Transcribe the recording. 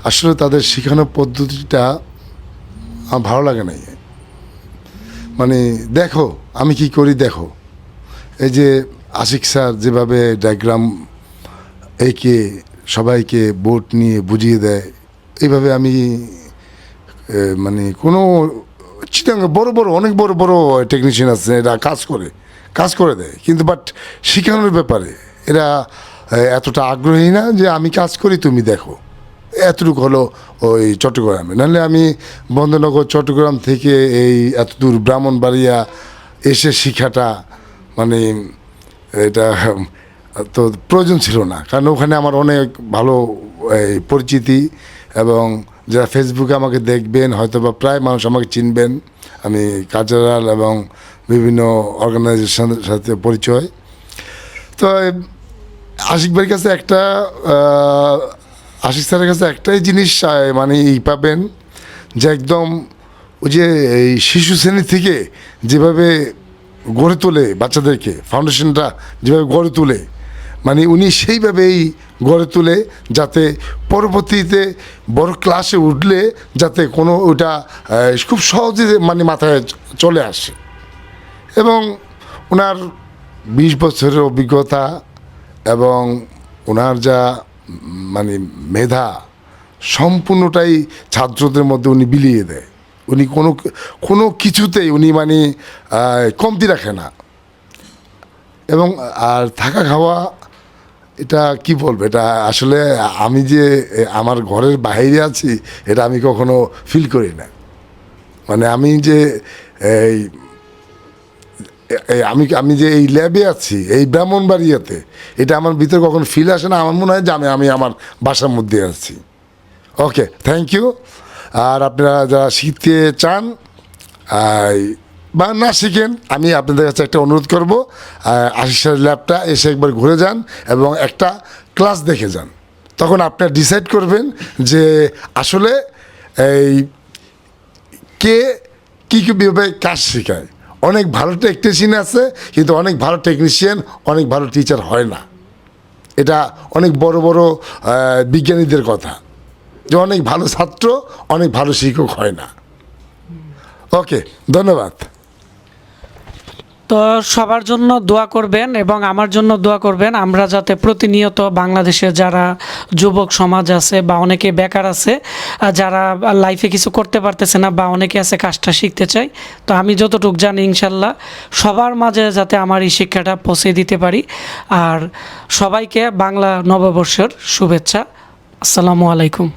আসলে তাদের শেখানোর পদ্ধতিটা আমার ভালো লাগে নাই। মানে দেখো আমি কি করি, দেখো এই যে আশিক স্যার যেভাবে ডায়াগ্রাম এঁকে সবাইকে বোর্ড নিয়ে বুঝিয়ে দেয়, এইভাবে আমি মানে কোনো চিটাঙ্গ বড় বড় অনেক বড় বড় টেকনিশিয়ান আছে, এরা কাজ করে দেয়, কিন্তু বাট শেখানোর ব্যাপারে এরা এতটা আগ্রহী না যে আমি কাজ করি তুমি দেখো। এতটুকু হলো ওই চট্টগ্রামে, নাহলে আমি বন্দরনগর চট্টগ্রাম থেকে এই এত দূর ব্রাহ্মণবাড়িয়া এসে শিখাটা মানে এটা তো প্রয়োজন ছিল না, কারণ ওখানে আমার অনেক ভালো পরিচিতি, এবং যারা ফেসবুকে আমাকে দেখবেন হয়তো বা প্রায় মানুষ আমাকে চিনবেন, আমি কালচারাল এবং বিভিন্ন অর্গানাইজেশনের সাথে পরিচয়। তো আশিক ভাইয়ের কাছে আশিক স্যারের কাছে একটাই জিনিস মানে পাবেন যে একদম ওই যে এই শিশু শ্রেণী থেকে যেভাবে গড়ে তোলে বাচ্চাদেরকে, ফাউন্ডেশনটা যেভাবে গড়ে তোলে, মানে উনি সেইভাবেই গড়ে তোলে যাতে পরবর্তীতে বড় ক্লাসে উঠলে যাতে কোনো ওটা খুব সহজে মানে মাথায় চলে আসে। এবং ওনার 20 বছরের অভিজ্ঞতা এবং ওনার যা মানে মেধা সম্পূর্ণটাই ছাত্রদের মধ্যে উনি বিলিয়ে দেয়। উনি কোনো কিছুতেই উনি মানে কমতি রাখে না। এবং আর থাকা খাওয়া, এটা কি বলবো, এটা আসলে আমি যে আমার ঘরের বাইরে আছি এটা আমি কখনো ফিল করি না। মানে আমি যে এই আমি যে এই ল্যাবে আছি এই ব্রাহ্মণবাড়িয়াতে, এটা আমার ভিতরে কখনো ফিল আসে না। আমার মনে হয় যে আমি আমার বাসার মধ্যে আছি। ওকে, থ্যাংক ইউ। আর আপনারা যারা শিখতে চান বা না শিখেন, আমি আপনাদের কাছে একটা অনুরোধ করবো, আশিক স্যারের ল্যাবটা এসে একবার ঘুরে যান এবং একটা ক্লাস দেখে যান। তখন আপনারা ডিসাইড করবেন যে আসলে এই কে কীভাবে কাজ শেখায়। অনেক ভালো টেকনিশিয়ান আছে, কিন্তু অনেক ভালো টেকনিশিয়ান অনেক ভালো টিচার হয় না। এটা অনেক বড় বড় বিজ্ঞানীদের কথা, যে অনেক ভালো ছাত্র অনেক ভালো শিক্ষক হয় না। ওকে, ধন্যবাদ। তো সবার জন্য দোয়া করবেন এবং আমার জন্য দোয়া করবেন, আমরা যাতে প্রতিনিয়ত বাংলাদেশের যারা যুবক সমাজ আছে বা অনেকে বেকার আছে, যারা লাইফে কিছু করতে পারতেছে না বা অনেকে আছে কাজটা শিখতে চাই, তো আমি যতটুকু জানি ইনশাল্লাহ সবার মাঝে যাতে আমার এই শিক্ষাটা পৌঁছে দিতে পারি। আর সবাইকে বাংলা নববর্ষের শুভেচ্ছা। আসসালামু আলাইকুম।